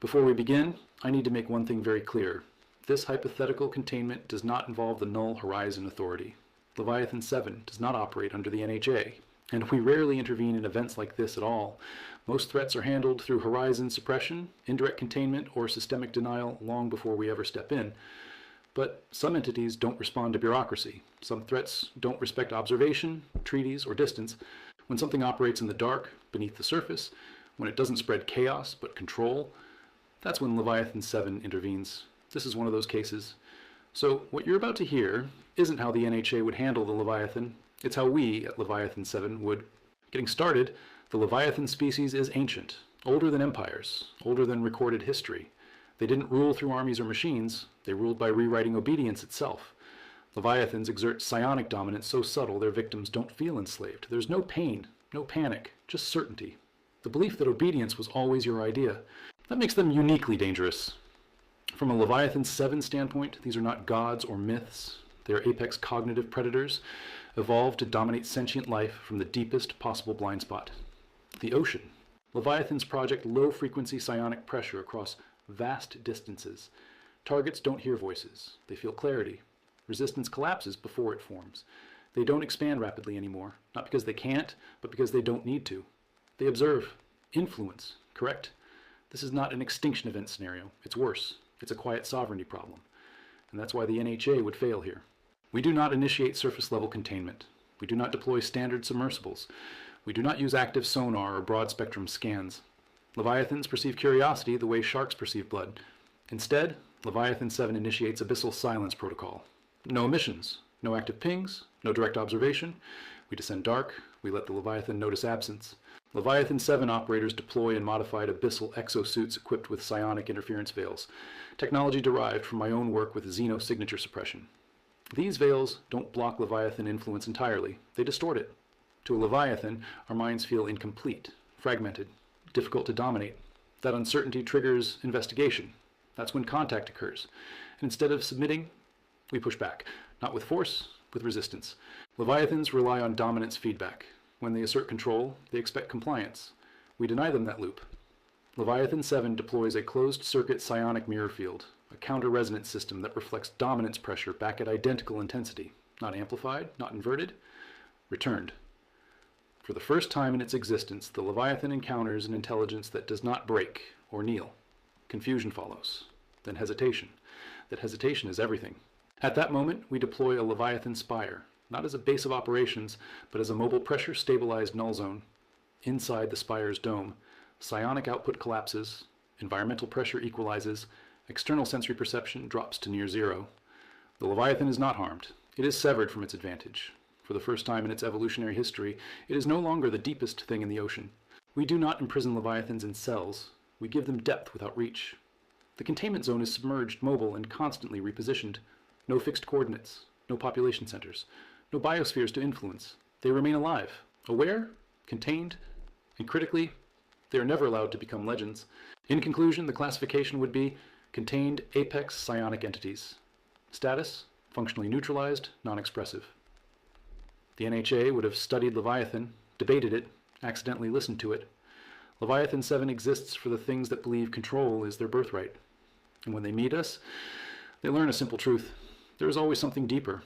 Before we begin, I need to make one thing very clear. This hypothetical containment does not involve the Null Horizon Authority. Leviathan 7 does not operate under the NHA, and we rarely intervene in events like this at all. Most threats are handled through horizon suppression, indirect containment, or systemic denial long before we ever step in. But some entities don't respond to bureaucracy. Some threats don't respect observation, treaties, or distance. When something operates in the dark, beneath the surface, when it doesn't spread chaos but control, that's when Leviathan 7 intervenes. This is one of those cases. So what you're about to hear isn't how the NHA would handle the Leviathan. It's how we at Leviathan 7 would. Getting started, the Leviathan species is ancient, older than empires, older than recorded history. They didn't rule through armies or machines. They ruled by rewriting obedience itself. Leviathans exert psionic dominance so subtle their victims don't feel enslaved. There's no pain, no panic, just certainty. The belief that obedience was always your idea. That makes them uniquely dangerous. From a Leviathan 7 standpoint, these are not gods or myths. They are apex cognitive predators, evolved to dominate sentient life from the deepest possible blind spot, the ocean. Leviathans project low-frequency psionic pressure across vast distances. Targets don't hear voices. They feel clarity. Resistance collapses before it forms. They don't expand rapidly anymore, not because they can't, but because they don't need to. They observe, influence, correct? This is not an extinction event scenario. It's worse. It's a quiet sovereignty problem. And that's why the NHA would fail here. We do not initiate surface-level containment. We do not deploy standard submersibles. We do not use active sonar or broad-spectrum scans. Leviathans perceive curiosity the way sharks perceive blood. Instead, Leviathan 7 initiates Abyssal Silence Protocol. No emissions, no active pings, no direct observation. We descend dark. We let the Leviathan notice absence. Leviathan 7 operators deploy in modified abyssal exosuits equipped with psionic interference veils, technology derived from my own work with Xeno signature suppression. These veils don't block Leviathan influence entirely. They distort it. To a Leviathan, our minds feel incomplete, fragmented, difficult to dominate. That uncertainty triggers investigation. That's when contact occurs. And instead of submitting, we push back. Not with force, with resistance. Leviathans rely on dominance feedback. When they assert control, they expect compliance. We deny them that loop. Leviathan 7 deploys a closed-circuit psionic mirror field, a counter-resonance system that reflects dominance pressure back at identical intensity, not amplified, not inverted, returned. For the first time in its existence, the Leviathan encounters an intelligence that does not break or kneel. Confusion follows, then hesitation. That hesitation is everything. At that moment, we deploy a Leviathan Spire, not as a base of operations, but as a mobile pressure-stabilized null zone. Inside the Spire's dome, psionic output collapses, environmental pressure equalizes, external sensory perception drops to near zero. The Leviathan is not harmed. It is severed from its advantage. For the first time in its evolutionary history, it is no longer the deepest thing in the ocean. We do not imprison Leviathans in cells. We give them depth without reach. The containment zone is submerged, mobile, and constantly repositioned. No fixed coordinates, no population centers, no biospheres to influence. They remain alive, aware, contained, and critically, they are never allowed to become legends. In conclusion, the classification would be contained apex psionic entities. Status, functionally neutralized, non-expressive. The NHA would have studied Leviathan, debated it, accidentally listened to it. Leviathan 7 exists for the things that believe control is their birthright. And when they meet us, they learn a simple truth. There is always something deeper,